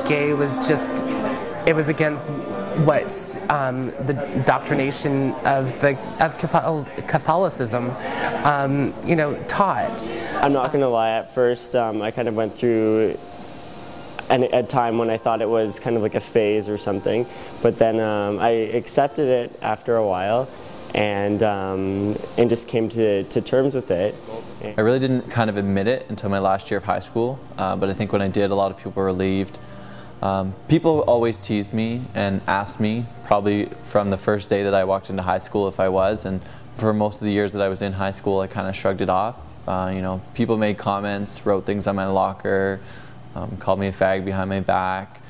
gay was just, it was against what the doctrination of Catholicism, you know, taught. I'm not going to lie, at first I kind of went through a time when I thought it was kind of like a phase or something, but then I accepted it after a while and just came to terms with it. I really didn't kind of admit it until my last year of high school, but I think when I did, a lot of people were relieved. People always teased me and asked me, probably from the first day that I walked into high school, if I was, and for most of the years that I was in high school, I kind of shrugged it off. You know, people made comments, wrote things on my locker, called me a fag behind my back,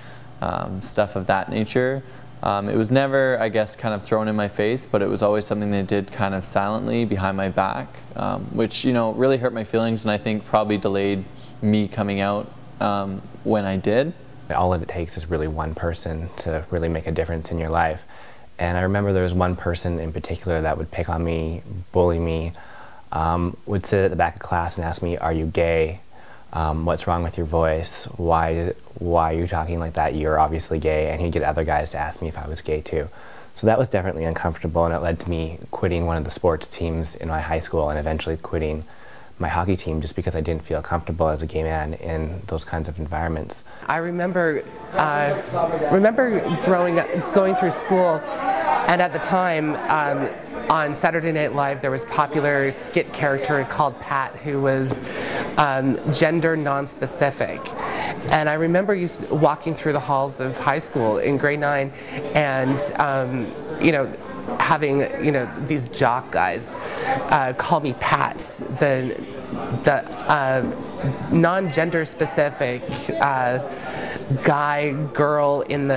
stuff of that nature. It was never, I guess, kind of thrown in my face, but it was always something they did kind of silently behind my back, which, you know, really hurt my feelings, and I think probably delayed me coming out when I did. All it takes is really one person to really make a difference in your life. And I remember there was one person in particular that would pick on me, bully me, would sit at the back of class and ask me, "Are you gay? What's wrong with your voice? Why are you talking like that? You're obviously gay." And he'd get other guys to ask me if I was gay too. So that was definitely uncomfortable, and it led to me quitting one of the sports teams in my high school and eventually quitting my hockey team just because I didn't feel comfortable as a gay man in those kinds of environments. I remember going through school, and at the time on Saturday Night Live there was a popular skit character called Pat who was gender non-specific. And I remember walking through the halls of high school in grade 9 and you know, having, you know, these jock guys call me Pat, the non-gender specific guy, girl in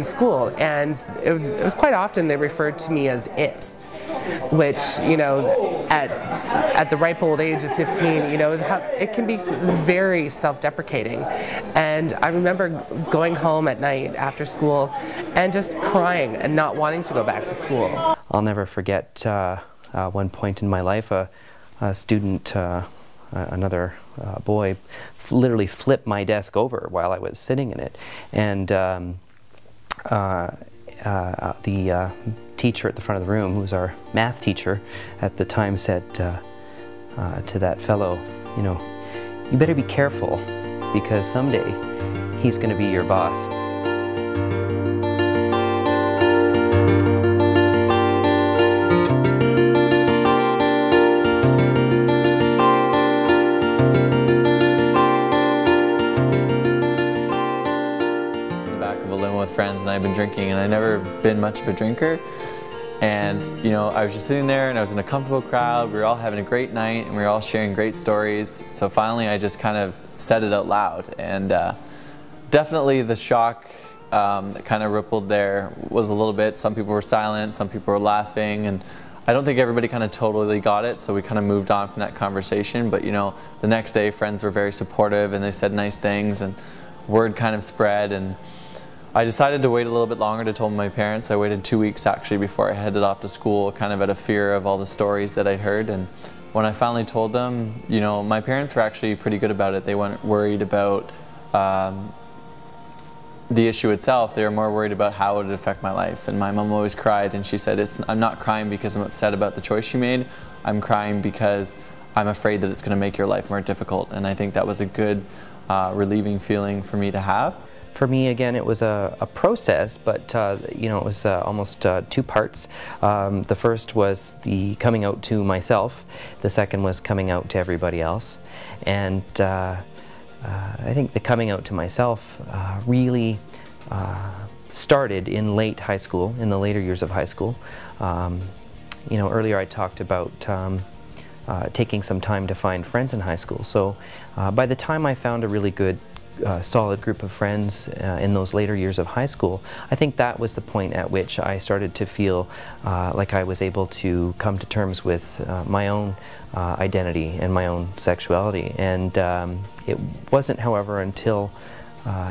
school, and it was quite often they referred to me as it, which, you know, at the ripe old age of 15, you know, it can be very self-deprecating. And I remember going home at night after school and just crying and not wanting to go back to school. I'll never forget one point in my life, a student, another boy, literally flipped my desk over while I was sitting in it. And the teacher at the front of the room, who was our math teacher at the time, said to that fellow, you know, "You better be careful, because someday he's going to be your boss." With friends, and I've been drinking, and I've never been much of a drinker, and you know, I was just sitting there and I was in a comfortable crowd, we were all having a great night and we were all sharing great stories, so finally I just kind of said it out loud, and definitely the shock that kind of rippled there was a little bit. Some people were silent, some people were laughing, and I don't think everybody kind of totally got it, so we kind of moved on from that conversation. But you know, the next day friends were very supportive and they said nice things, and word kind of spread, and I decided to wait a little bit longer to tell my parents. I waited 2 weeks actually before I headed off to school, kind of out of fear of all the stories that I heard. And when I finally told them, you know, my parents were actually pretty good about it. They weren't worried about the issue itself. They were more worried about how it would affect my life. And my mom always cried, and she said, I'm not crying because I'm upset about the choice you made. I'm crying because I'm afraid that it's going to make your life more difficult. And I think that was a good relieving feeling for me to have. For me, again, it was a process, but you know, it was almost 2 parts. The first was the coming out to myself. The second was coming out to everybody else. And I think the coming out to myself really started in late high school, in the later years of high school. You know, earlier I talked about taking some time to find friends in high school. So by the time I found a really good solid group of friends in those later years of high school, I think that was the point at which I started to feel like I was able to come to terms with my own identity and my own sexuality. And it wasn't, however, until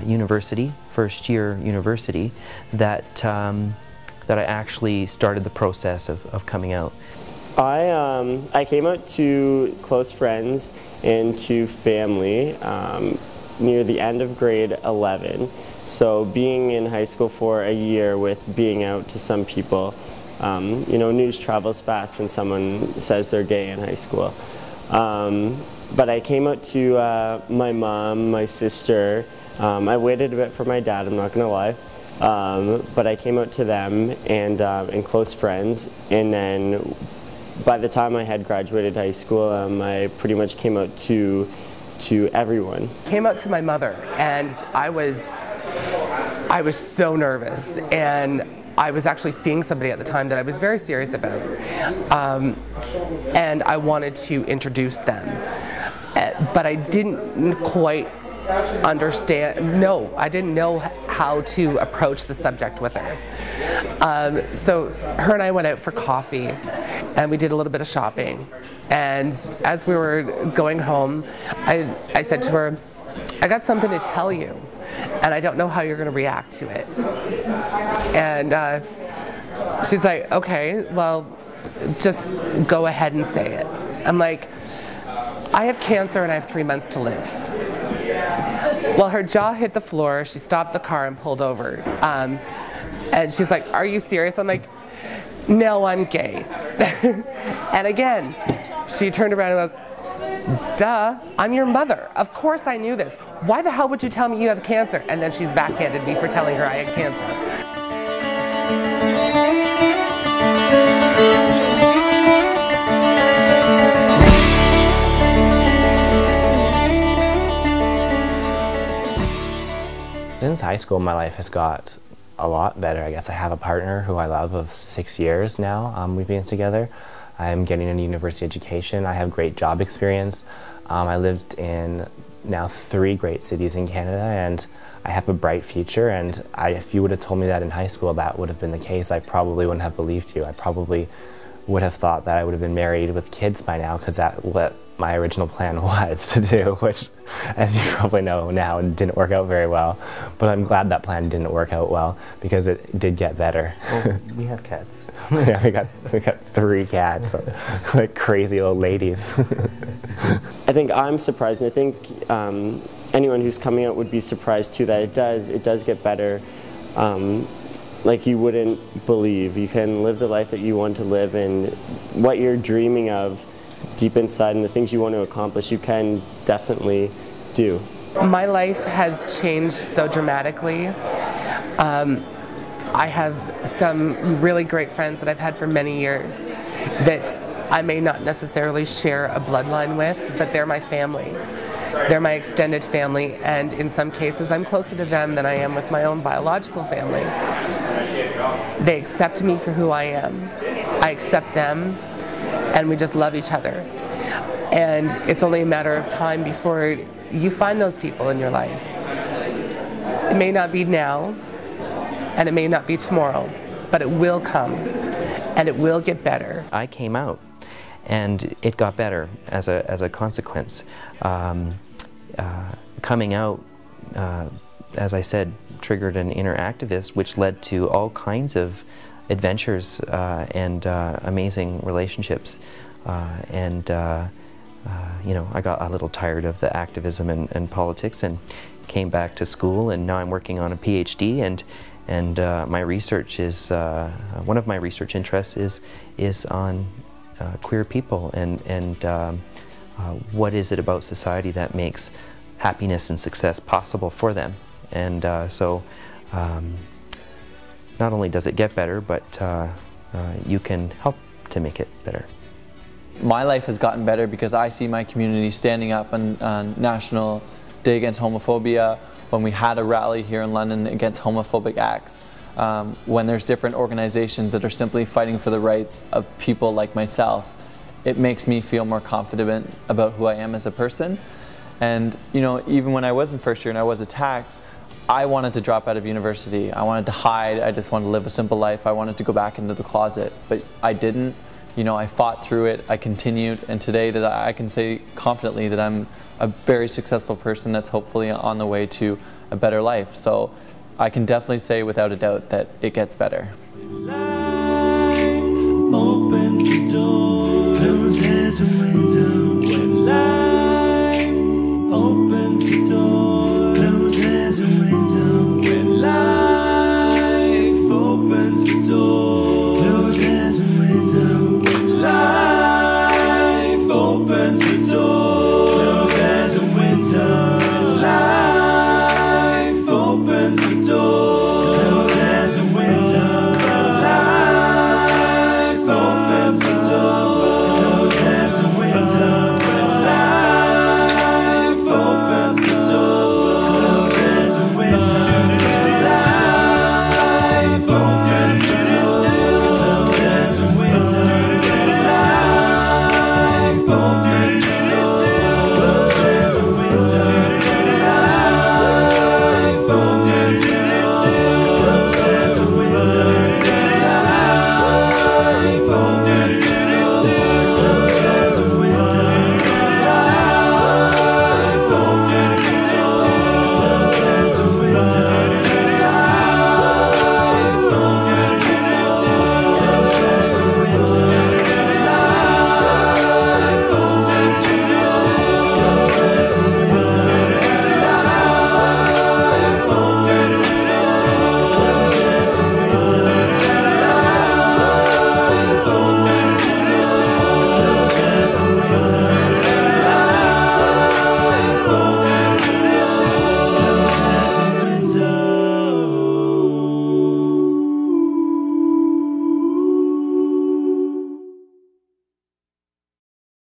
university, first year university, that that I actually started the process of coming out. I came out to close friends and to family near the end of grade 11. So being in high school for a year with being out to some people, you know, news travels fast when someone says they're gay in high school. But I came out to my mom, my sister. I waited a bit for my dad, I'm not going to lie. But I came out to them and close friends, and then by the time I had graduated high school, I pretty much came out to everyone. Came out to my mother, and I was so nervous, and I was actually seeing somebody at the time that I was very serious about, and I wanted to introduce them, but I didn't quite understand. No, I didn't know how to approach the subject with her. So her and I went out for coffee, and we did a little bit of shopping. And as we were going home, I said to her, I got something to tell you, and I don't know how you're going to react to it. And she's like, okay, well, just go ahead and say it. I'm like, I have cancer and I have 3 months to live. Well, her jaw hit the floor, she stopped the car and pulled over. And she's like, are you serious? I'm like, no, I'm gay. And again, she turned around and goes, duh, I'm your mother. Of course I knew this. Why the hell would you tell me you have cancer? And then she's backhanded me for telling her I had cancer. Since high school, my life has got a lot better. I guess I have a partner who I love of 6 years now. We've been together. I'm getting a university education. I have great job experience. I lived in now 3 great cities in Canada, and I have a bright future. And if you would have told me that in high school that would have been the case, I probably wouldn't have believed you. I probably would have thought that I would have been married with kids by now, because that's what my original plan was to do, which, as you probably know now, didn't work out very well. But I'm glad that plan didn't work out well, because it did get better. Well, we have cats. Yeah, we got 3 cats, like crazy old ladies. I think I'm surprised, and I think anyone who's coming out would be surprised too, that it does get better. Like you wouldn't believe. You can live the life that you want to live, and what you're dreaming of deep inside and the things you want to accomplish, you can definitely do. My life has changed so dramatically. I have some really great friends that I've had for many years that I may not necessarily share a bloodline with, but they're my family. They're my extended family, and in some cases I'm closer to them than I am with my own biological family. They accept me for who I am. I accept them, and we just love each other. And it's only a matter of time before you find those people in your life. It may not be now, and it may not be tomorrow, but it will come, and it will get better. I came out, and it got better as a consequence. Coming out, as I said, triggered an inner activist, which led to all kinds of adventures and amazing relationships. You know, I got a little tired of the activism and politics, and came back to school, and now I'm working on a PhD, and my research is one of my research interests is on queer people, and what is it about society that makes happiness and success possible for them. And so not only does it get better, but you can help to make it better. My life has gotten better because I see my community standing up on National Day Against Homophobia, when we had a rally here in London against homophobic acts, when there's different organizations that are simply fighting for the rights of people like myself. It makes me feel more confident about who I am as a person. And you know, even when I was in first year and I was attacked, I wanted to drop out of university. I wanted to hide. I just wanted to live a simple life. I wanted to go back into the closet, but I didn't. You know, I fought through it. I continued, and today that I can say confidently that I'm a very successful person that's hopefully on the way to a better life. So I can definitely say without a doubt that it gets better. Life opens the door.